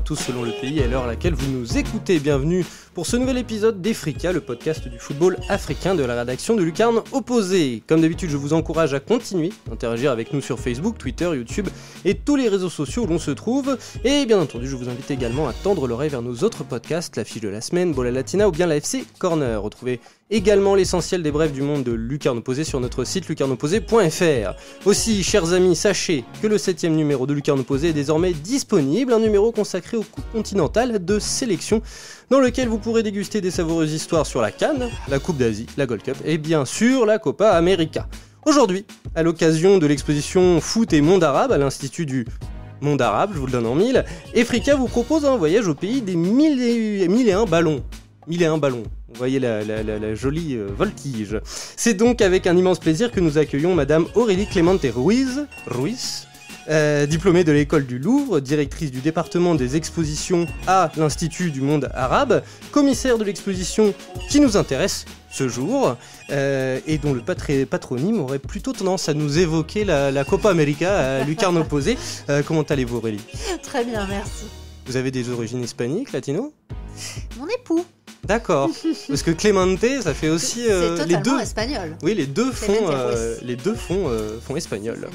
partout selon le pays et l'heure à laquelle vous nous écoutez. Bienvenue pour ce nouvel épisode d'Efrika, le podcast du football africain de la rédaction de Lucarne Opposée. Comme d'habitude, je vous encourage à continuer d'interagir avec nous sur Facebook, Twitter, YouTube et tous les réseaux sociaux où l'on se trouve. Et bien entendu, je vous invite également à tendre l'oreille vers nos autres podcasts, la fiche de la semaine, Bola Latina ou bien la FC Corner. Retrouvez également l'essentiel des brèves du monde de Lucarne Opposée sur notre site lucarneopposée.fr. Aussi, chers amis, sachez que le 7e numéro de Lucarne Opposée est désormais disponible, un numéro consacré aux coupes continentales de sélection, dans lequel vous pourrez déguster des savoureuses histoires sur la CAN, la Coupe d'Asie, la Gold Cup et bien sûr la Copa América. Aujourd'hui, à l'occasion de l'exposition Foot et Monde Arabe à l'Institut du Monde Arabe, je vous le donne en mille, Efrika vous propose un voyage au pays des 1001 ballons. 1001 ballons. Vous voyez la jolie voltige. C'est donc avec un immense plaisir que nous accueillons Madame Aurélie Clemente Ruiz, diplômée de l'école du Louvre, directrice du département des expositions à l'Institut du Monde Arabe, commissaire de l'exposition qui nous intéresse ce jour, et dont le patronyme aurait plutôt tendance à nous évoquer la Copa América à Lucarne Opposée. Comment allez-vous, Aurélie ? Très bien, merci. Vous avez des origines hispaniques, latino ? Mon époux. D'accord, parce que Clemente, ça fait aussi c'est totalement les deux espagnol. Oui, les deux font espagnol.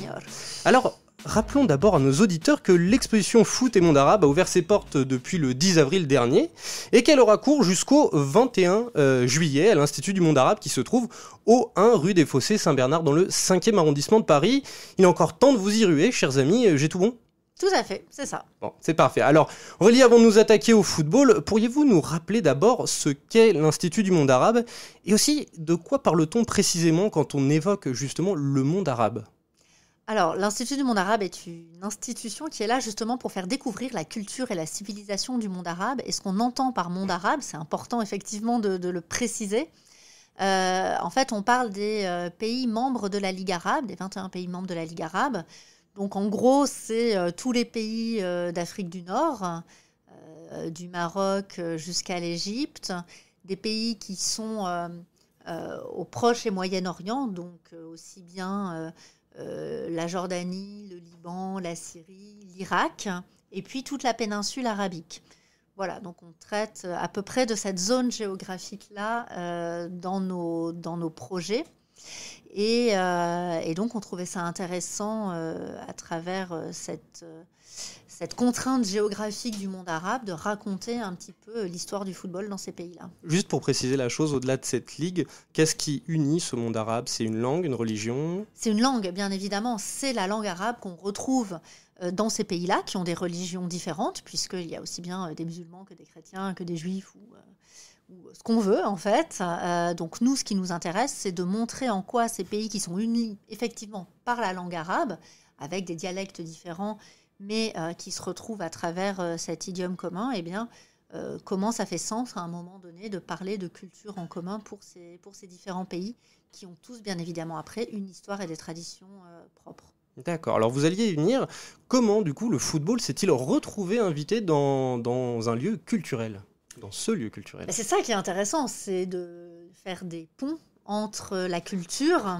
Alors, rappelons d'abord à nos auditeurs que l'exposition Foot et Monde Arabe a ouvert ses portes depuis le 10 avril dernier et qu'elle aura cours jusqu'au 21 juillet à l'Institut du Monde Arabe qui se trouve au 1 rue des Fossés Saint-Bernard dans le 5e arrondissement de Paris. Il est encore temps de vous y ruer, chers amis, j'ai tout bon ? Tout à fait, c'est ça. Bon, c'est parfait. Alors, Aurélie, avant de nous attaquer au football, pourriez-vous nous rappeler d'abord ce qu'est l'Institut du Monde Arabe et aussi de quoi parle-t-on précisément quand on évoque justement le monde arabe ? Alors, l'Institut du Monde Arabe est une institution qui est là justement pour faire découvrir la culture et la civilisation du monde arabe. Et ce qu'on entend par monde arabe, c'est important effectivement de le préciser. En fait, on parle des pays membres de la Ligue arabe, des 21 pays membres de la Ligue arabe. Donc en gros, c'est tous les pays d'Afrique du Nord, du Maroc jusqu'à l'Égypte, des pays qui sont au Proche et Moyen-Orient, donc aussi bien la Jordanie, le Liban, la Syrie, l'Irak, et puis toute la péninsule arabique. Voilà, donc on traite à peu près de cette zone géographique-là dans nos projets. Et donc, on trouvait ça intéressant à travers cette contrainte géographique du monde arabe de raconter un petit peu l'histoire du football dans ces pays-là. Juste pour préciser la chose, au-delà de cette ligue, qu'est-ce qui unit ce monde arabe ? C'est une langue, une religion ? C'est une langue, bien évidemment. C'est la langue arabe qu'on retrouve dans ces pays-là, qui ont des religions différentes, puisqu'il y a aussi bien des musulmans que des chrétiens, que des juifs ou ce qu'on veut en fait. Donc nous, ce qui nous intéresse, c'est de montrer en quoi ces pays qui sont unis effectivement par la langue arabe, avec des dialectes différents, mais qui se retrouvent à travers cet idiome commun, eh bien, comment ça fait sens à un moment donné de parler de culture en commun pour ces différents pays qui ont tous bien évidemment après une histoire et des traditions propres. D'accord, alors vous alliez y venir. Comment du coup le football s'est-il retrouvé invité dans un lieu culturel ? Dans ce lieu culturel. C'est ça qui est intéressant, c'est de faire des ponts entre la culture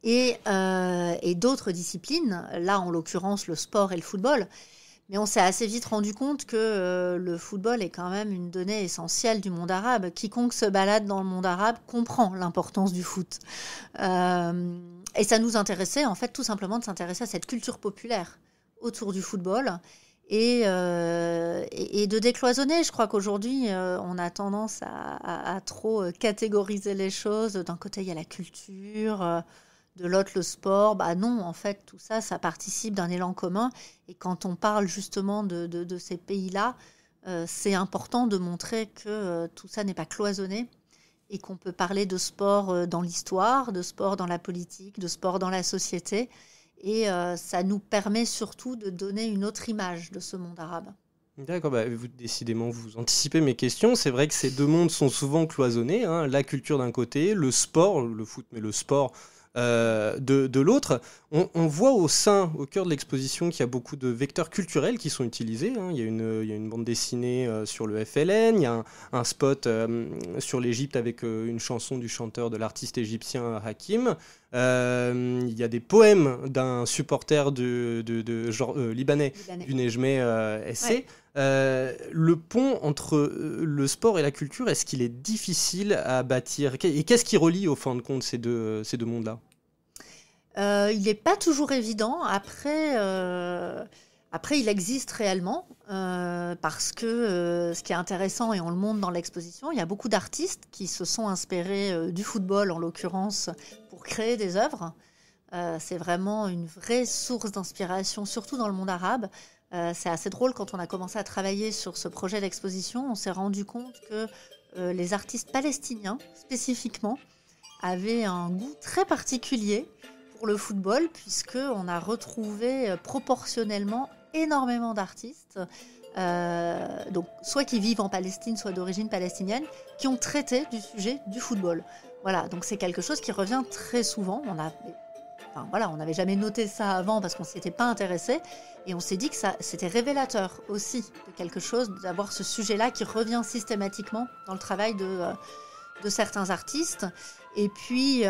et d'autres disciplines, là en l'occurrence le sport et le football. Mais on s'est assez vite rendu compte que le football est quand même une donnée essentielle du monde arabe. Quiconque se balade dans le monde arabe comprend l'importance du foot. Et ça nous intéressait en fait tout simplement de s'intéresser à cette culture populaire autour du football. Et de décloisonner. Je crois qu'aujourd'hui, on a tendance à trop catégoriser les choses. D'un côté, il y a la culture, de l'autre, le sport. Bah non, en fait, tout ça, ça participe d'un élan commun. Et quand on parle justement de ces pays-là, c'est important de montrer que tout ça n'est pas cloisonné et qu'on peut parler de sport dans l'histoire, de sport dans la politique, de sport dans la société. Et ça nous permet surtout de donner une autre image de ce monde arabe. D'accord, vous, décidément, vous anticipez mes questions. C'est vrai que ces deux mondes sont souvent cloisonnés, hein, la culture d'un côté, le sport, le foot, mais le sport de l'autre. On voit au cœur de l'exposition, qu'il y a beaucoup de vecteurs culturels qui sont utilisés. Hein. Il y a une bande dessinée sur le FLN, il y a un spot sur l'Égypte avec une chanson du chanteur, de l'artiste égyptien Hakim. Il y a des poèmes d'un supporter libanais du Nejmeh SC. Le pont entre le sport et la culture, est-ce qu'il est difficile à bâtir? Et qu'est-ce qui relie au fin de compte ces deux mondes-là? Il n'est pas toujours évident. Après, il existe réellement parce que ce qui est intéressant, et on le montre dans l'exposition, il y a beaucoup d'artistes qui se sont inspirés du football, en l'occurrence, pour créer des œuvres. C'est vraiment une vraie source d'inspiration, surtout dans le monde arabe. C'est assez drôle, quand on a commencé à travailler sur ce projet d'exposition, on s'est rendu compte que les artistes palestiniens, spécifiquement, avaient un goût très particulier pour le football, puisqu'on a retrouvé proportionnellement énormément d'artistes, donc soit qui vivent en Palestine, soit d'origine palestinienne, qui ont traité du sujet du football. Voilà, donc c'est quelque chose qui revient très souvent. On n'avait jamais noté ça avant parce qu'on ne s'y était pas intéressé, et on s'est dit que c'était révélateur aussi de quelque chose, d'avoir ce sujet-là qui revient systématiquement dans le travail de certains artistes. Et puis,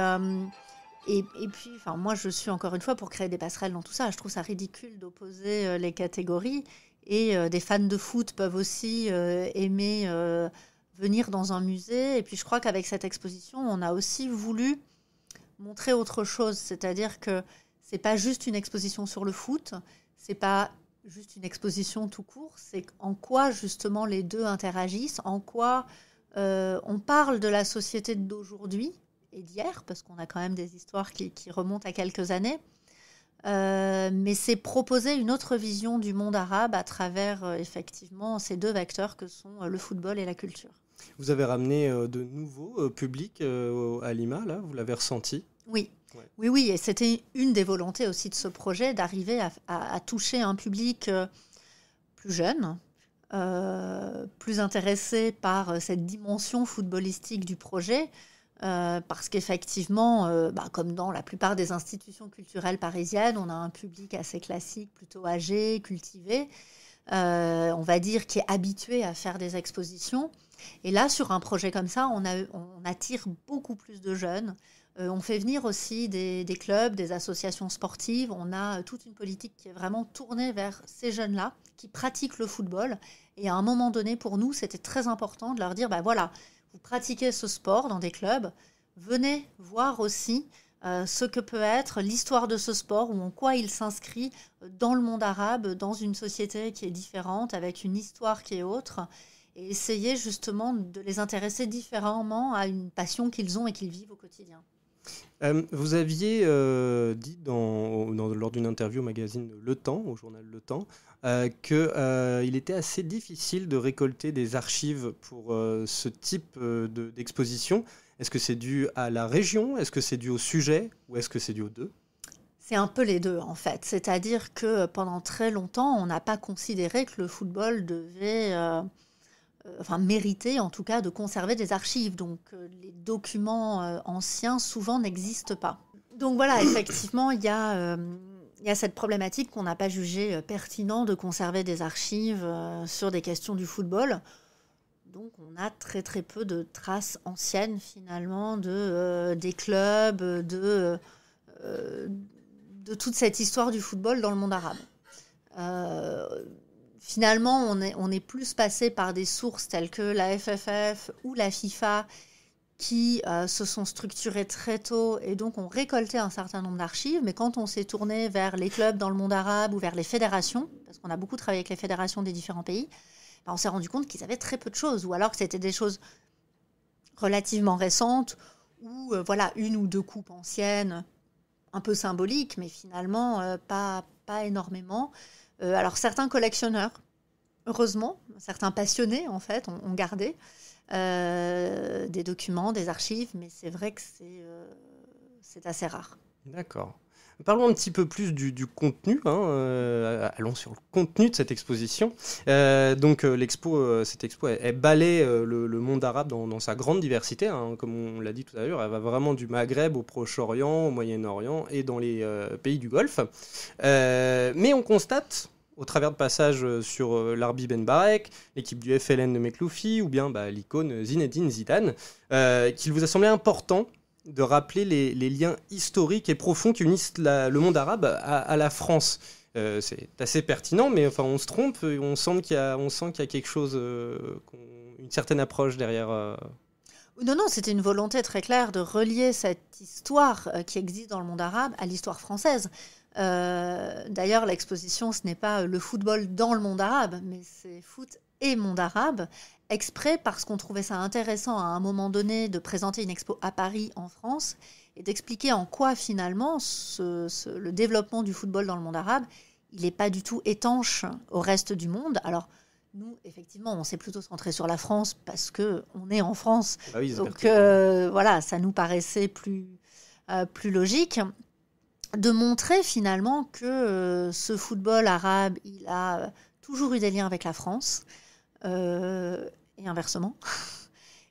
moi, je suis encore une fois pour créer des passerelles dans tout ça. Je trouve ça ridicule d'opposer les catégories. Et des fans de foot peuvent aussi aimer venir dans un musée. Et puis, je crois qu'avec cette exposition, on a aussi voulu montrer autre chose. C'est-à-dire que c'est pas juste une exposition sur le foot, c'est pas juste une exposition tout court, c'est en quoi, justement, les deux interagissent, en quoi on parle de la société d'aujourd'hui et d'hier, parce qu'on a quand même des histoires qui remontent à quelques années. Mais c'est proposer une autre vision du monde arabe à travers effectivement ces deux vecteurs que sont le football et la culture. Vous avez ramené de nouveaux publics à Lima, là, vous l'avez ressenti? Oui. Ouais. Oui, et c'était une des volontés aussi de ce projet, d'arriver à toucher un public plus jeune, plus intéressé par cette dimension footballistique du projet. Parce qu'effectivement, comme dans la plupart des institutions culturelles parisiennes, on a un public assez classique, plutôt âgé, cultivé, on va dire, qui est habitué à faire des expositions. Et là, sur un projet comme ça, on attire beaucoup plus de jeunes. On fait venir aussi des clubs, des associations sportives. On a toute une politique qui est vraiment tournée vers ces jeunes-là qui pratiquent le football. Et à un moment donné, pour nous, c'était très important de leur dire, voilà, vous pratiquez ce sport dans des clubs, venez voir aussi ce que peut être l'histoire de ce sport, ou en quoi il s'inscrit dans le monde arabe, dans une société qui est différente, avec une histoire qui est autre, et essayer justement de les intéresser différemment à une passion qu'ils ont et qu'ils vivent au quotidien. Vous aviez dit lors d'une interview au magazine Le Temps, au journal Le Temps, qu'il était assez difficile de récolter des archives pour ce type d'exposition. Est-ce que c'est dû à la région? Est-ce que c'est dû au sujet? Ou est-ce que c'est dû aux deux? C'est un peu les deux, en fait. C'est-à-dire que pendant très longtemps, on n'a pas considéré que le football devait... mériter en tout cas de conserver des archives. Donc les documents anciens souvent n'existent pas. Donc voilà, effectivement, il y a cette problématique qu'on n'a pas jugé pertinent de conserver des archives sur des questions du football. Donc on a très très peu de traces anciennes finalement des clubs, de toute cette histoire du football dans le monde arabe. Finalement, on est plus passé par des sources telles que la FFF ou la FIFA qui se sont structurées très tôt et donc ont récolté un certain nombre d'archives. Mais quand on s'est tourné vers les clubs dans le monde arabe ou vers les fédérations, parce qu'on a beaucoup travaillé avec les fédérations des différents pays, on s'est rendu compte qu'ils avaient très peu de choses, ou alors que c'était des choses relativement récentes, ou une ou deux coupes anciennes, un peu symboliques, mais finalement pas énormément. Alors certains collectionneurs, heureusement, certains passionnés en fait, ont gardé des documents, des archives, mais c'est vrai que c'est assez rare. D'accord. Parlons un petit peu plus du contenu. Allons sur le contenu de cette exposition. Donc cette expo, elle balaie le monde arabe dans sa grande diversité. Comme on l'a dit tout à l'heure, elle va vraiment du Maghreb au Proche-Orient, au Moyen-Orient et dans les pays du Golfe. Mais on constate, au travers de passages sur l'Arbi Ben Barek, l'équipe du FLN de Mekloufi, ou bien l'icône Zinedine Zidane, qu'il vous a semblé important de rappeler les liens historiques et profonds qui unissent le monde arabe à la France. C'est assez pertinent, mais enfin, on se trompe, on sent qu'il y a quelque chose, une certaine approche derrière. Non, c'était une volonté très claire de relier cette histoire qui existe dans le monde arabe à l'histoire française. D'ailleurs, l'exposition, ce n'est pas le football dans le monde arabe, mais c'est foot et monde arabe, exprès parce qu'on trouvait ça intéressant à un moment donné de présenter une expo à Paris, en France, et d'expliquer en quoi finalement le développement du football dans le monde arabe, il n'est pas du tout étanche au reste du monde. Alors, nous, effectivement, on s'est plutôt centré sur la France parce qu'on est en France. Ah oui, donc, voilà, ça nous paraissait plus logique de montrer finalement que ce football arabe, il a toujours eu des liens avec la France et inversement.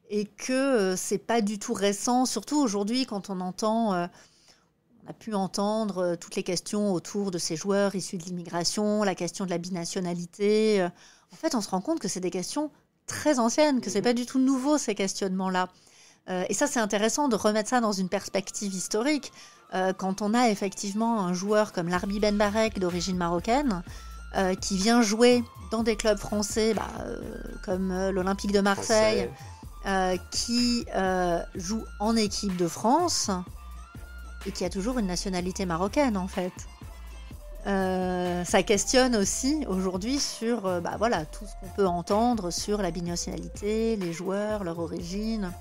Et que c'est pas du tout récent, surtout aujourd'hui quand on entend... on a pu entendre toutes les questions autour de ces joueurs issus de l'immigration, la question de la binationalité. En fait, on se rend compte que c'est des questions très anciennes, que c'est pas du tout nouveau, ces questionnements-là. Et ça, c'est intéressant de remettre ça dans une perspective historique. Quand on a effectivement un joueur comme Larbi Ben Barek, d'origine marocaine, qui vient jouer dans des clubs français, comme l'Olympique de Marseille, qui joue en équipe de France, et qui a toujours une nationalité marocaine, en fait. Ça questionne aussi aujourd'hui sur tout ce qu'on peut entendre sur la binationalité, les joueurs, leur origine.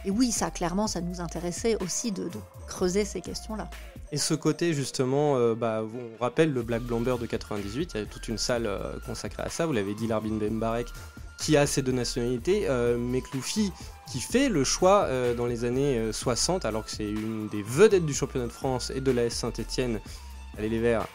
Et oui, ça clairement, ça nous intéressait aussi de creuser ces questions-là. Et ce côté justement, on rappelle le Black Blamber de 98, il y a toute une salle consacrée à ça, vous l'avez dit, Larbin Ben Barek, qui a ces deux nationalités, Mekloufi, qui fait le choix dans les années 60, alors que c'est une des vedettes du championnat de France et de l'AS Saint-Etienne, allez les Verts,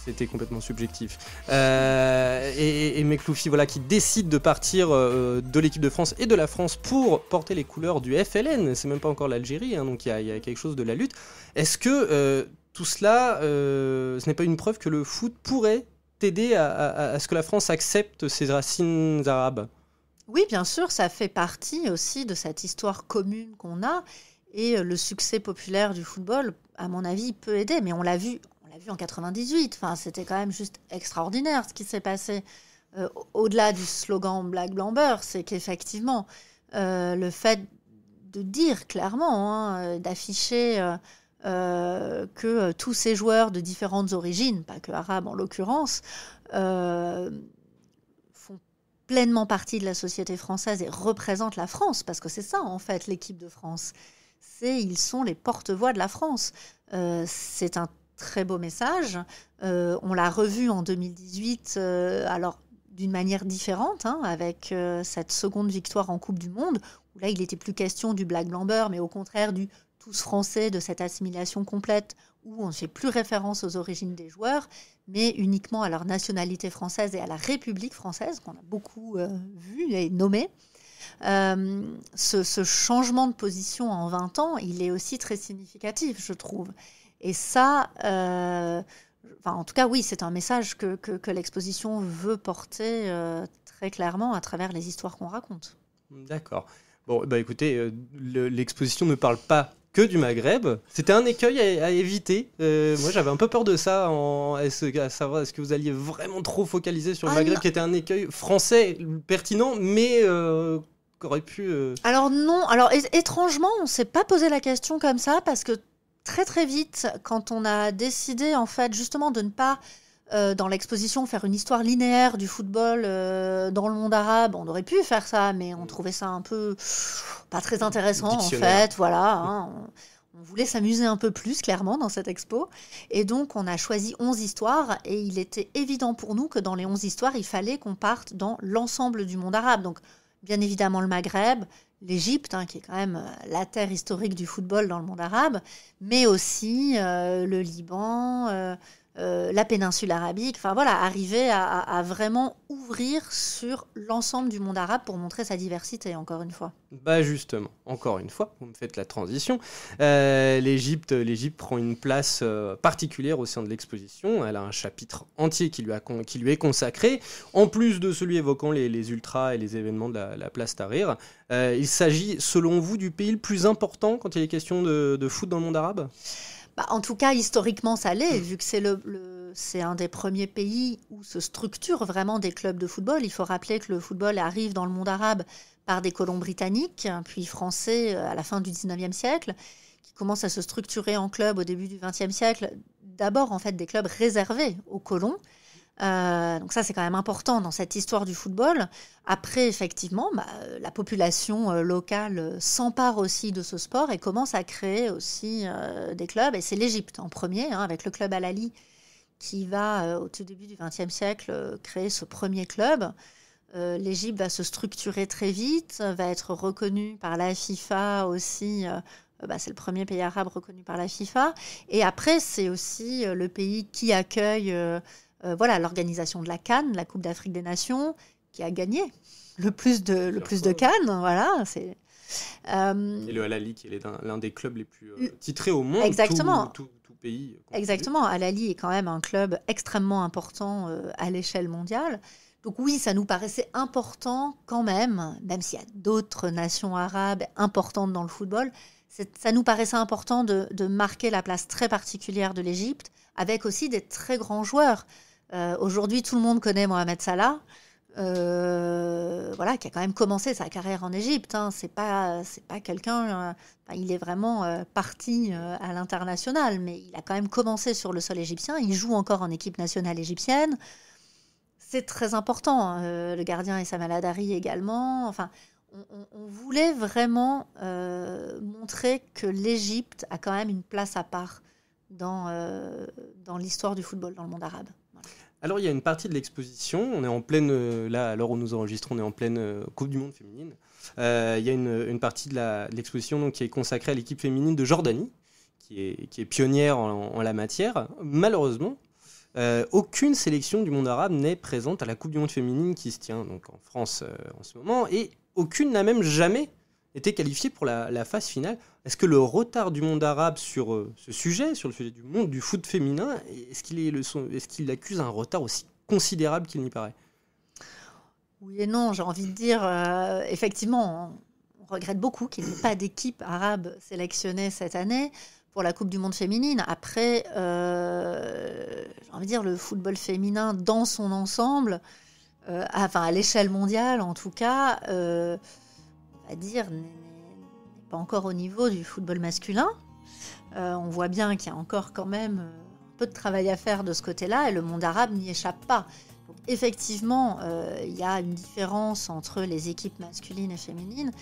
c'était complètement subjectif. Et Mekloufi, voilà, qui décide de partir de l'équipe de France et de la France pour porter les couleurs du FLN. C'est même pas encore l'Algérie, hein, donc il y a quelque chose de la lutte. Est-ce que tout cela, ce n'est pas une preuve que le foot pourrait t'aider à ce que la France accepte ses racines arabes ? Oui, bien sûr, ça fait partie aussi de cette histoire commune qu'on a. Et le succès populaire du football, à mon avis, peut aider. Mais on l'a vu en 98, enfin, c'était quand même juste extraordinaire ce qui s'est passé. Au-delà du slogan Black Blamber, c'est qu'effectivement, le fait de dire clairement, d'afficher que tous ces joueurs de différentes origines, pas que arabes en l'occurrence, font pleinement partie de la société française et représentent la France, parce que c'est ça en fait l'équipe de France. Ils sont les porte-voix de la France. C'est un très beau message. On l'a revu en 2018, alors d'une manière différente, avec cette seconde victoire en Coupe du Monde, où là, il n'était plus question du Black Blamber, mais au contraire du tous français, de cette assimilation complète, où on ne fait plus référence aux origines des joueurs, mais uniquement à leur nationalité française et à la République française, qu'on a beaucoup vu et nommé. Ce changement de position en 20 ans, il est aussi très significatif, je trouve. Et ça, en tout cas, oui, c'est un message que l'exposition veut porter très clairement à travers les histoires qu'on raconte. D'accord. Bon, écoutez, l'exposition ne parle pas que du Maghreb. C'était un écueil à éviter. Moi, j'avais un peu peur de ça, à savoir est-ce que vous alliez vraiment trop focaliser sur le Maghreb, non, qui était un écueil français pertinent, mais qu'aurait pu... Alors non, étrangement, on ne s'est pas posé la question comme ça, parce que très très vite, quand on a décidé en fait justement de ne pas dans l'exposition faire une histoire linéaire du football dans le monde arabe, on aurait pu faire ça, mais on trouvait ça un peu pas très intéressant en fait. Voilà, on voulait s'amuser un peu plus clairement dans cette expo, et donc on a choisi 11 histoires, et il était évident pour nous que dans les 11 histoires, il fallait qu'on parte dans l'ensemble du monde arabe. Donc bien évidemment le Maghreb, l'Égypte, qui est quand même la terre historique du football dans le monde arabe, mais aussi le Liban, la péninsule arabique. Enfin voilà, arriver à vraiment ouvrir sur l'ensemble du monde arabe pour montrer sa diversité, encore une fois. Justement, encore une fois, vous me faites la transition. L'Égypte prend une place particulière au sein de l'exposition. Elle a un chapitre entier qui lui est consacré, en plus de celui évoquant les ultras et les événements de la place Tahrir. Il s'agit, selon vous, du pays le plus important quand il est question de foot dans le monde arabe ? En tout cas, historiquement, ça l'est, vu que c'est le c'est un des premiers pays où se structurent vraiment des clubs de football. Il faut rappeler que le football arrive dans le monde arabe par des colons britanniques, puis français à la fin du 19e siècle, qui commencent à se structurer en clubs au début du 20e siècle. D'abord, en fait, des clubs réservés aux colons. Donc ça, c'est quand même important dans cette histoire du football. Après, effectivement, la population locale s'empare aussi de ce sport et commence à créer aussi des clubs. Et c'est l'Égypte en premier, avec le club Al-Ahly, qui va, au tout début du XXe siècle, créer ce premier club. L'Égypte va se structurer très vite, va être reconnue par la FIFA aussi. C'est le premier pays arabe reconnu par la FIFA. Et après, c'est aussi le pays qui accueille... l'organisation de la CAN, la Coupe d'Afrique des Nations, qui a gagné le plus de CAN. Voilà, c'est, Et le Al-Ahly, qui est l'un des clubs les plus titrés au monde, exactement. tout pays. Exactement, Al-Ahly est quand même un club extrêmement important à l'échelle mondiale. Donc oui, ça nous paraissait important quand même s'il y a d'autres nations arabes importantes dans le football, ça nous paraissait important de marquer la place très particulière de l'Égypte, avec aussi des très grands joueurs. Aujourd'hui, tout le monde connaît Mohamed Salah, qui a quand même commencé sa carrière en Égypte. C'est pas quelqu'un... il est vraiment parti à l'international, mais il a quand même commencé sur le sol égyptien. Il joue encore en équipe nationale égyptienne. C'est très important. Le gardien Essam El Hadary également. Enfin, on voulait vraiment montrer que l'Égypte a quand même une place à part dans l'histoire du football dans le monde arabe. Voilà. Alors, il y a une partie de l'exposition, on est en pleine, là, à l'heure où nous enregistrons, on est en pleine Coupe du Monde féminine. Il y a une partie de l'exposition donc, qui est consacrée à l'équipe féminine de Jordanie, qui est pionnière en la matière. Malheureusement, aucune sélection du monde arabe n'est présente à la Coupe du Monde féminine qui se tient donc, en France en ce moment, et aucune n'a même jamais été qualifiée pour la phase finale. Est-ce que le retard du monde arabe sur ce sujet, sur le sujet du monde du foot féminin, est-ce qu'il accuse un retard aussi considérable qu'il n'y paraît ? Oui et non, j'ai envie de dire, effectivement, on regrette beaucoup qu'il n'y ait pas d'équipe arabe sélectionnée cette année pour la Coupe du Monde féminine. Après, j'ai envie de dire, le football féminin dans son ensemble, à l'échelle mondiale en tout cas, on va dire, n'est pas encore au niveau du football masculin. On voit bien qu'il y a encore quand même un peu de travail à faire de ce côté-là, et le monde arabe n'y échappe pas. Donc, effectivement, il y a une différence entre les équipes masculines et féminines.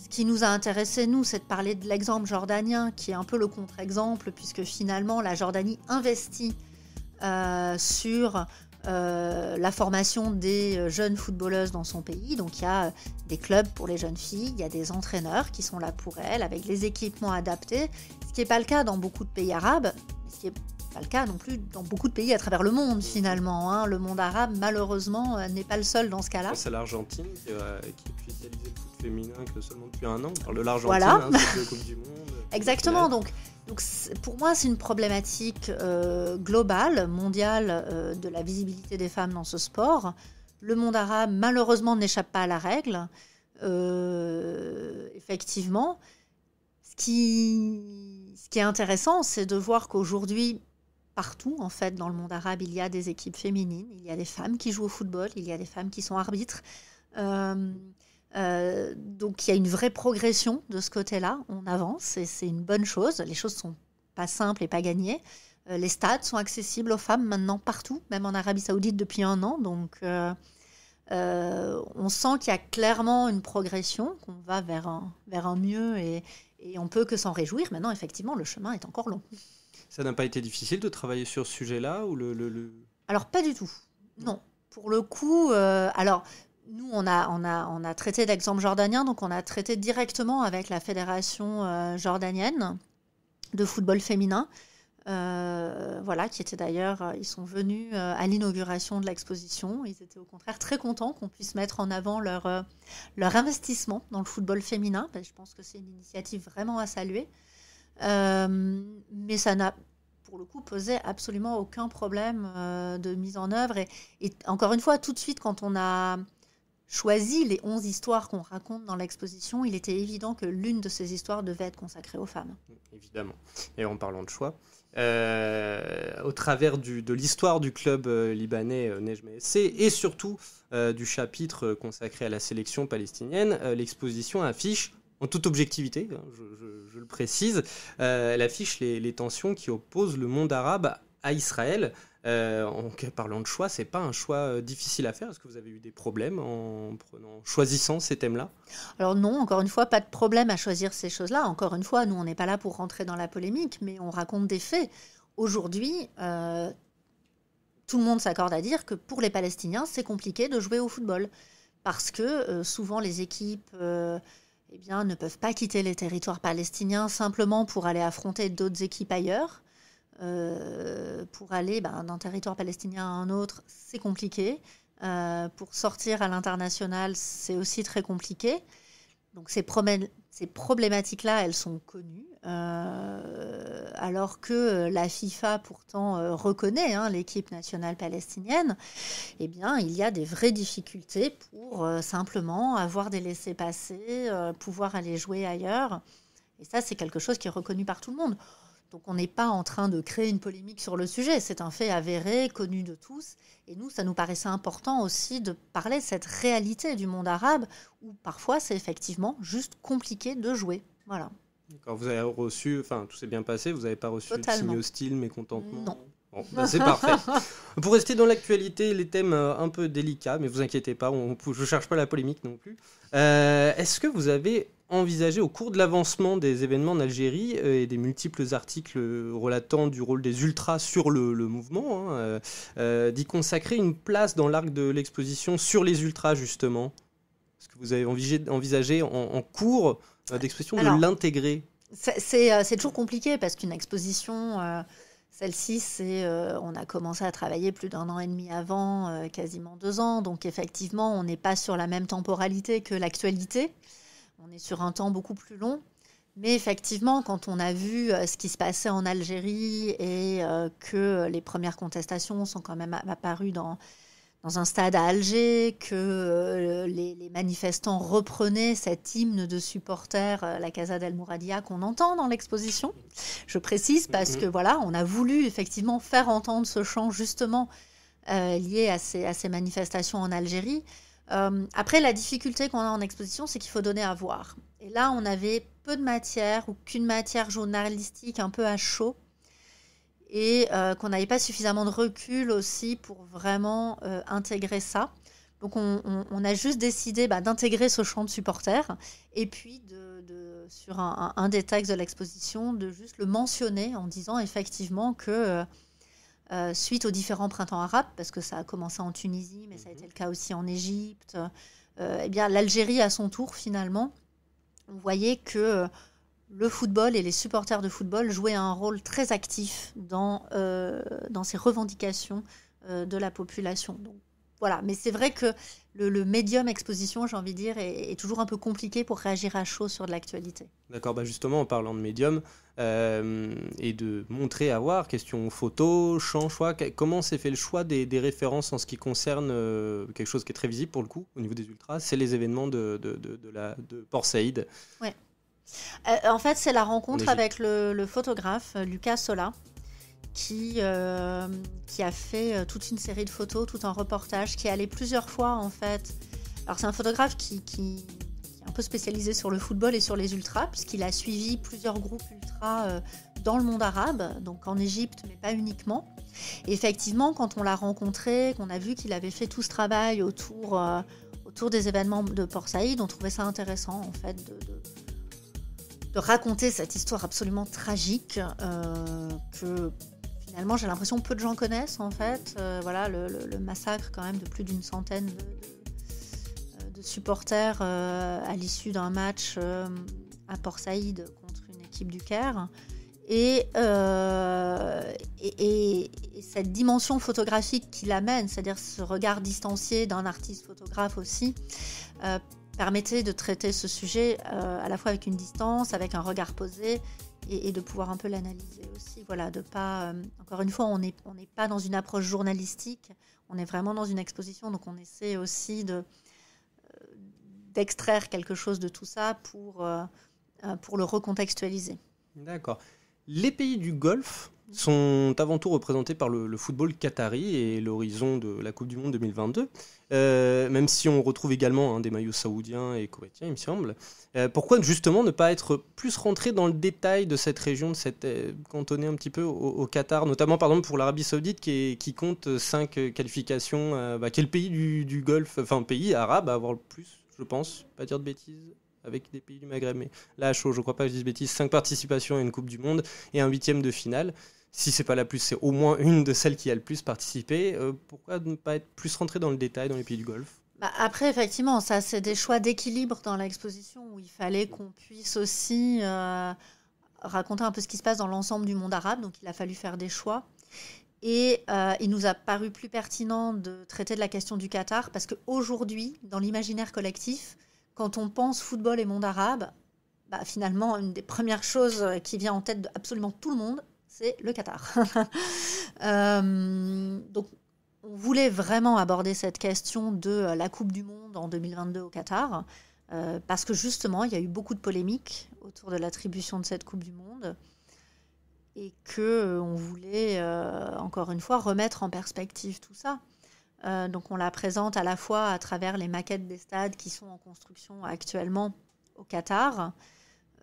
Ce qui nous a intéressé, nous, c'est de parler de l'exemple jordanien, qui est un peu le contre-exemple, puisque finalement, la Jordanie investit sur la formation des jeunes footballeuses dans son pays. Donc il y a des clubs pour les jeunes filles, il y a des entraîneurs qui sont là pour elles, avec les équipements adaptés, ce qui n'est pas le cas dans beaucoup de pays arabes, ce qui n'est pas le cas non plus dans beaucoup de pays à travers le monde finalement. Le monde arabe, malheureusement, n'est pas le seul dans ce cas-là. C'est l'Argentine qui officialisé le foot féminin que seulement depuis un an. On parle de l'Argentine, voilà. C'est la Coupe du Monde. Exactement, donc pour moi, c'est une problématique globale, mondiale, de la visibilité des femmes dans ce sport. Le monde arabe, malheureusement, n'échappe pas à la règle. Effectivement, ce qui est intéressant, c'est de voir qu'aujourd'hui, partout, en fait, dans le monde arabe, il y a des équipes féminines, il y a des femmes qui jouent au football, il y a des femmes qui sont arbitres. Donc il y a une vraie progression de ce côté-là, on avance et c'est une bonne chose. Les choses sont pas simples et pas gagnées. Les stades sont accessibles aux femmes maintenant partout, même en Arabie Saoudite depuis un an. Donc on sent qu'il y a clairement une progression, qu'on va vers un mieux et on peut que s'en réjouir. Maintenant, effectivement, le chemin est encore long. Ça n'a pas été difficile de travailler sur ce sujet-là ou Alors pas du tout, non. Pour le coup, nous, on a traité d'exemple jordanien, donc on a traité directement avec la fédération jordanienne de football féminin, qui était d'ailleurs, ils sont venus à l'inauguration de l'exposition. Ils étaient au contraire très contents qu'on puisse mettre en avant leur investissement dans le football féminin. Je pense que c'est une initiative vraiment à saluer. Mais ça n'a, pour le coup, posé absolument aucun problème de mise en œuvre. Et encore une fois, tout de suite, quand on a choisi les 11 histoires qu'on raconte dans l'exposition, il était évident que l'une de ces histoires devait être consacrée aux femmes. Évidemment. Et en parlant de choix, au travers de l'histoire du club libanais Nejm SC et surtout du chapitre consacré à la sélection palestinienne, l'exposition affiche, en toute objectivité, je le précise, elle affiche les tensions qui opposent le monde arabe à Israël. En parlant de choix, c'est pas un choix difficile à faire. Est-ce que vous avez eu des problèmes en choisissant ces thèmes-là ? Alors non, encore une fois, pas de problème à choisir ces choses-là. Encore une fois, nous, on n'est pas là pour rentrer dans la polémique, mais on raconte des faits. Aujourd'hui, tout le monde s'accorde à dire que pour les Palestiniens, c'est compliqué de jouer au football. Parce que souvent, les équipes ne peuvent pas quitter les territoires palestiniens simplement pour aller affronter d'autres équipes ailleurs. Pour aller d'un territoire palestinien à un autre, c'est compliqué. Pour sortir à l'international, c'est aussi très compliqué. Donc ces problématiques-là, elles sont connues. Alors que la FIFA, pourtant, reconnaît l'équipe nationale palestinienne, eh bien, il y a des vraies difficultés pour simplement avoir des laissez-passer, pouvoir aller jouer ailleurs. Et ça, c'est quelque chose qui est reconnu par tout le monde. Donc on n'est pas en train de créer une polémique sur le sujet, c'est un fait avéré, connu de tous. Et nous, ça nous paraissait important aussi de parler de cette réalité du monde arabe, où parfois c'est effectivement juste compliqué de jouer. Voilà. D'accord, vous avez reçu, tout s'est bien passé, vous n'avez pas reçu de signes hostiles, mécontentement ? Non. Bon, c'est parfait. Pour rester dans l'actualité, les thèmes un peu délicats, mais vous inquiétez pas, je ne cherche pas la polémique non plus. Est-ce que vous avez envisagé, au cours de l'avancement des événements en Algérie et des multiples articles relatant du rôle des ultras sur le mouvement, d'y consacrer une place dans l'arc de l'exposition sur les ultras, justement ? Est-ce que vous avez envisagé en cours d'exposition de l'intégrer ? C'est toujours compliqué parce qu'une exposition... Celle-ci, on a commencé à travailler plus d'1 an et demi avant, quasiment 2 ans. Donc effectivement, on n'est pas sur la même temporalité que l'actualité. On est sur un temps beaucoup plus long. Mais effectivement, quand on a vu ce qui se passait en Algérie et que les premières contestations sont quand même apparues dans un stade à Alger, que les manifestants reprenaient cet hymne de supporters, la Casa del Mouradia, qu'on entend dans l'exposition. Je précise parce que voilà, on a voulu effectivement faire entendre ce chant justement lié à ces manifestations en Algérie. Après, la difficulté qu'on a en exposition, c'est qu'il faut donner à voir. Et là, on avait peu de matière ou qu'une matière journalistique un peu à chaud. Et qu'on n'avait pas suffisamment de recul aussi pour vraiment intégrer ça. Donc on a juste décidé d'intégrer ce chant de supporters et puis sur un des textes de l'exposition, de juste le mentionner en disant effectivement que suite aux différents printemps arabes, parce que ça a commencé en Tunisie, mais ça a été le cas aussi en Égypte, l'Algérie à son tour finalement, on voyait que... le football et les supporters de football jouaient un rôle très actif dans ces revendications de la population. Donc, voilà. Mais c'est vrai que le médium exposition, j'ai envie de dire, est toujours un peu compliqué pour réagir à chaud sur de l'actualité. D'accord, justement, en parlant de médium et de montrer à voir, question photo, chant, choix, comment s'est fait le choix des références en ce qui concerne quelque chose qui est très visible pour le coup, au niveau des ultras, c'est les événements de Port Saïd. Ouais. En fait, c'est la rencontre avec le photographe Lucas Sola qui a fait toute une série de photos, tout un reportage, qui est allé plusieurs fois en fait. Alors c'est un photographe qui est un peu spécialisé sur le football et sur les ultras, puisqu'il a suivi plusieurs groupes ultras dans le monde arabe, donc en Égypte, mais pas uniquement. Et effectivement, quand on l'a rencontré, qu'on a vu qu'il avait fait tout ce travail autour des événements de Port Saïd, on trouvait ça intéressant en fait de raconter cette histoire absolument tragique que finalement j'ai l'impression peu de gens connaissent en fait. Le massacre quand même de plus d'une centaine de supporters à l'issue d'un match à Port Saïd contre une équipe du Caire. Et cette dimension photographique qu'il amène, c'est-à-dire ce regard distancié d'un artiste photographe aussi, permettait de traiter ce sujet à la fois avec une distance, avec un regard posé et de pouvoir un peu l'analyser aussi. Voilà, de pas, encore une fois, on n'est pas dans une approche journalistique, on est vraiment dans une exposition, donc on essaie aussi d'extraire quelque chose de tout ça pour le recontextualiser. D'accord. Les pays du Golfe sont avant tout représentés par le football qatari et l'horizon de la Coupe du Monde 2022, même si on retrouve également des maillots saoudiens et koweïtiens, il me semble. Pourquoi justement ne pas être plus rentré dans le détail de cette région, cantonné un petit peu au Qatar, notamment par exemple pour l'Arabie Saoudite qui compte 5 qualifications. Quel pays du Golfe, enfin pays arabe à avoir le plus, je pense, pas dire de bêtises, avec des pays du Maghreb, mais là, je crois pas que je dise bêtises, 5 participations à une Coupe du Monde et un 8e de finale. Si c'est pas la plus, c'est au moins une de celles qui a le plus participé. Pourquoi ne pas être plus rentré dans le détail dans les pays du Golfe ? Après, effectivement, ça, c'est des choix d'équilibre dans l'exposition où il fallait qu'on puisse aussi raconter un peu ce qui se passe dans l'ensemble du monde arabe. Donc, il a fallu faire des choix. Et il nous a paru plus pertinent de traiter de la question du Qatar parce qu'aujourd'hui, dans l'imaginaire collectif, quand on pense football et monde arabe, finalement, une des premières choses qui vient en tête d'absolument tout le monde, c'est le Qatar. Donc, on voulait vraiment aborder cette question de la Coupe du Monde en 2022 au Qatar, parce que justement, il y a eu beaucoup de polémiques autour de l'attribution de cette Coupe du Monde, et qu'on voulait, encore une fois, remettre en perspective tout ça. Donc, on la présente à la fois à travers les maquettes des stades qui sont en construction actuellement au Qatar.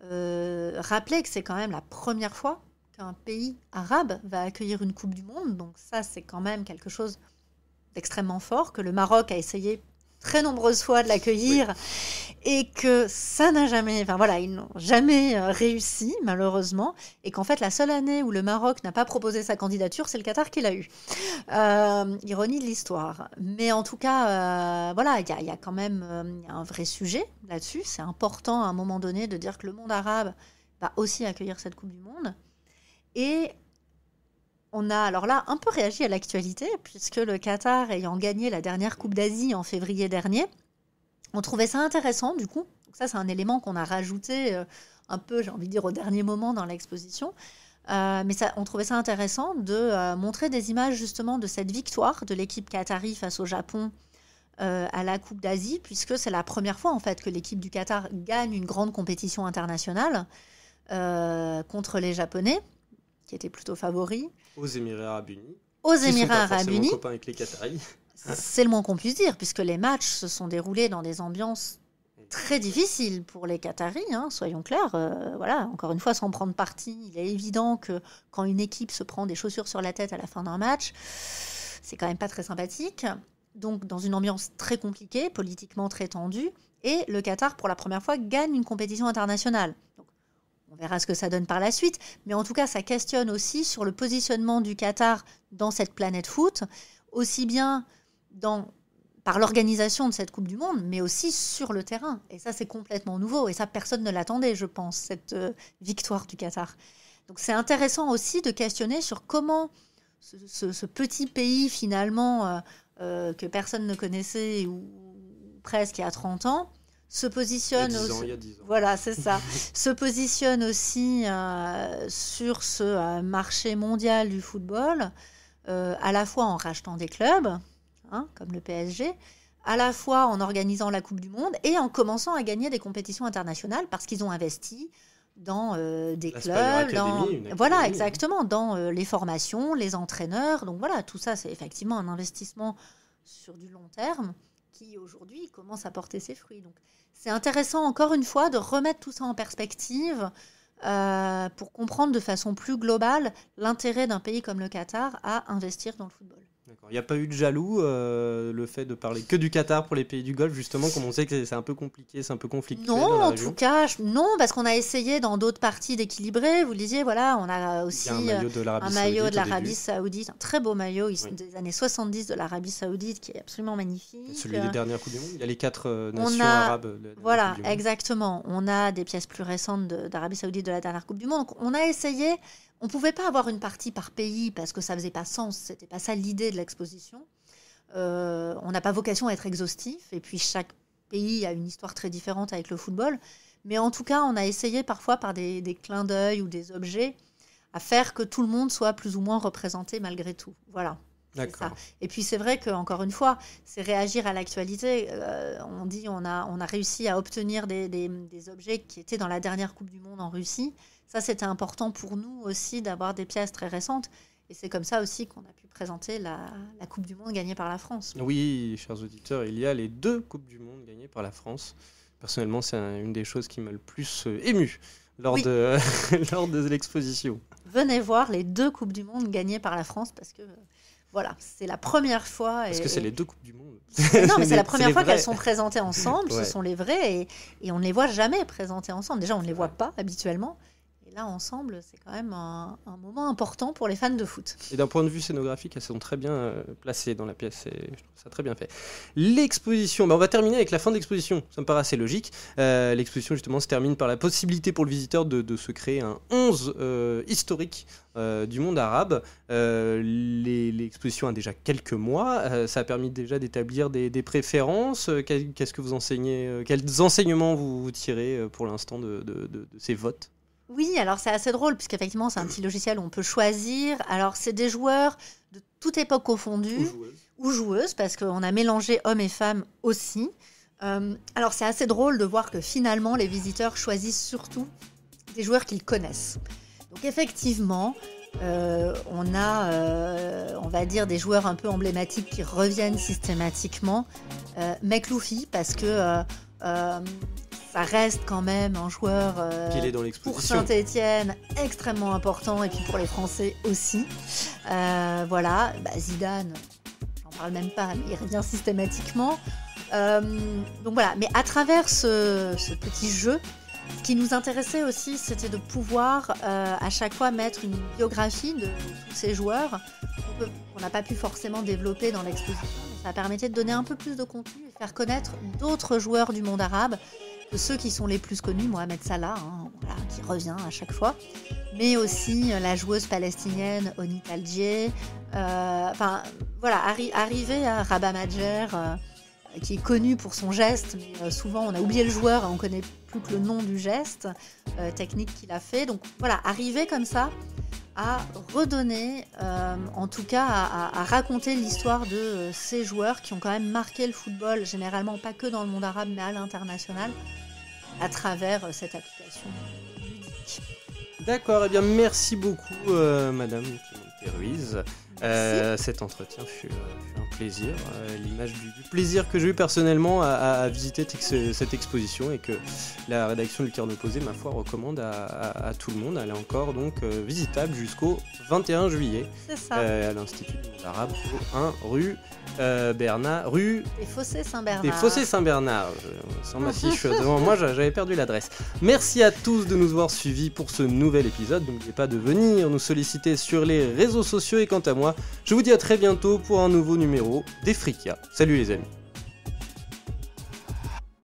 Rappeler que c'est quand même la première fois qu'un pays arabe va accueillir une Coupe du Monde. Donc ça, c'est quand même quelque chose d'extrêmement fort, que le Maroc a essayé très nombreuses fois de l'accueillir et que ça n'a jamais... ils n'ont jamais réussi, malheureusement. Et qu'en fait, la seule année où le Maroc n'a pas proposé sa candidature, c'est le Qatar qui l'a eu. Ironie de l'histoire. Mais en tout cas, il y a quand même un vrai sujet là-dessus. C'est important à un moment donné de dire que le monde arabe va aussi accueillir cette Coupe du Monde. Et on a alors là un peu réagi à l'actualité, puisque le Qatar ayant gagné la dernière Coupe d'Asie en février dernier, on trouvait ça intéressant du coup. Donc ça, c'est un élément qu'on a rajouté un peu, j'ai envie de dire, au dernier moment dans l'exposition. On trouvait ça intéressant de montrer des images justement de cette victoire de l'équipe qatari face au Japon à la Coupe d'Asie, puisque c'est la première fois en fait que l'équipe du Qatar gagne une grande compétition internationale contre les Japonais, qui étaient plutôt favoris. Aux Émirats Arabes Unis. Aux Émirats Arabes Unis. Copains avec les Qataris. C'est le moins qu'on puisse dire, puisque les matchs se sont déroulés dans des ambiances très difficiles pour les Qataris, soyons clairs. Encore une fois, sans prendre parti, il est évident que quand une équipe se prend des chaussures sur la tête à la fin d'un match, c'est quand même pas très sympathique. Donc, dans une ambiance très compliquée, politiquement très tendue, et le Qatar, pour la première fois, gagne une compétition internationale. Donc, on verra ce que ça donne par la suite. Mais en tout cas, ça questionne aussi sur le positionnement du Qatar dans cette planète foot, aussi bien par l'organisation de cette Coupe du Monde, mais aussi sur le terrain. Et ça, c'est complètement nouveau. Et ça, personne ne l'attendait, je pense, cette victoire du Qatar. Donc, c'est intéressant aussi de questionner sur comment ce petit pays, finalement, que personne ne connaissait, ou presque il y a 30 ans, se positionne il y a 10 ans. Voilà, c'est ça. Se positionne aussi sur ce marché mondial du football, à la fois en rachetant des clubs, comme le PSG, à la fois en organisant la Coupe du Monde et en commençant à gagner des compétitions internationales parce qu'ils ont investi dans des clubs, voilà, exactement, dans les formations, les entraîneurs. Donc voilà, tout ça, c'est effectivement un investissement sur du long terme qui aujourd'hui commence à porter ses fruits. Donc c'est intéressant encore une fois de remettre tout ça en perspective pour comprendre de façon plus globale l'intérêt d'un pays comme le Qatar à investir dans le football. D'accord. Il n'y a pas eu de jaloux, le fait de parler que du Qatar pour les pays du Golfe, justement, comme on sait que c'est un peu compliqué, c'est un peu conflictuel non, dans la en région. tout cas, non, parce qu'on a essayé dans d'autres parties d'équilibrer. Vous le disiez, voilà, on a aussi un maillot de l'Arabie Saoudite, un très beau maillot des années 70 de l'Arabie Saoudite qui est absolument magnifique. Celui des dernières Coupes du Monde. Il y a les 4 nations arabes. Voilà, exactement. On a des pièces plus récentes d'Arabie Saoudite de la dernière Coupe du Monde. Donc, on a essayé. On ne pouvait pas avoir une partie par pays parce que ça ne faisait pas sens. Ce n'était pas ça l'idée de l'exposition. On n'a pas vocation à être exhaustif. Et puis, chaque pays a une histoire très différente avec le football. Mais en tout cas, on a essayé parfois par des clins d'œil ou des objets à faire que tout le monde soit plus ou moins représenté malgré tout. Voilà. D'accord. Ça. Et puis c'est vrai qu'encore une fois, c'est réagir à l'actualité. On dit on a réussi à obtenir des objets qui étaient dans la dernière Coupe du Monde en Russie. Ça, c'était important pour nous aussi d'avoir des pièces très récentes. Et c'est comme ça aussi qu'on a pu présenter la Coupe du Monde gagnée par la France. Oui, chers auditeurs, il y a les 2 Coupes du Monde gagnées par la France. Personnellement, c'est une des choses qui m'a le plus ému lors de l'exposition. Venez voir les 2 Coupes du Monde gagnées par la France parce que voilà, c'est la première fois. Parce que c'est les 2 Coupes du Monde. Non, mais c'est la première fois qu'elles sont présentées ensemble. Ouais. Ce sont les vraies et on ne les voit jamais présentées ensemble. Déjà, on ne les voit pas habituellement. Et là, ensemble, c'est quand même un moment important pour les fans de foot. Et d'un point de vue scénographique, elles sont très bien placées dans la pièce et je trouve ça très bien fait. L'exposition, on va terminer avec la fin de l'exposition, ça me paraît assez logique. L'exposition justement se termine par la possibilité pour le visiteur de se créer un 11 historique du monde arabe. L'exposition a déjà quelques mois, ça a permis déjà d'établir des préférences. Qu'est-ce que vous enseignez, quels enseignements vous tirez pour l'instant de ces votes ? Oui, alors c'est assez drôle, puisqu'effectivement, c'est un petit logiciel où on peut choisir. Alors, c'est des joueurs de toute époque confondue, ou joueuses, parce qu'on a mélangé hommes et femmes aussi. Alors, c'est assez drôle de voir que finalement, les visiteurs choisissent surtout des joueurs qu'ils connaissent. Donc, effectivement, on a, on va dire, des joueurs un peu emblématiques qui reviennent systématiquement. Mekloufi, parce que... ça reste quand même un joueur pour Saint-Etienne extrêmement important et puis pour les Français aussi. Voilà, Zidane, j'en parle même pas, mais il revient systématiquement. Donc voilà, mais à travers ce petit jeu, ce qui nous intéressait aussi, c'était de pouvoir à chaque fois mettre une biographie de tous ces joueurs qu'on n'a pas pu forcément développer dans l'exposition. Ça permettait de donner un peu plus de contenu et faire connaître d'autres joueurs du monde arabe que ceux qui sont les plus connus, Mohamed Salah, qui revient à chaque fois, mais aussi la joueuse palestinienne Onit Alger, arriver à Rabah Madjer, qui est connu pour son geste, mais souvent on a oublié le joueur et on ne connaît plus que le nom du geste technique qu'il a fait. Donc voilà, arriver comme ça à redonner, en tout cas à raconter l'histoire de ces joueurs qui ont quand même marqué le football, généralement pas que dans le monde arabe, mais à l'international, à travers cette application ludique. D'accord, eh bien merci beaucoup Madame Clémentine Ruiz. Cet entretien fut un plaisir, l'image du plaisir que j'ai eu personnellement à visiter cette exposition et que la rédaction du Lucarne Opposée, ma foi, recommande à tout le monde. Elle est encore donc visitable jusqu'au 21 juillet. C'est ça. À l'Institut du monde arabe, au 1 rue Bernard, rue des Fossés Saint-Bernard. Des Fossés Saint-Bernard. Sans ma fiche devant moi, j'avais perdu l'adresse. Merci à tous de nous avoir suivis pour ce nouvel épisode. N'oubliez pas de venir nous solliciter sur les réseaux sociaux et quant à moi, je vous dis à très bientôt pour un nouveau numéro d'Efrica. Salut les amis.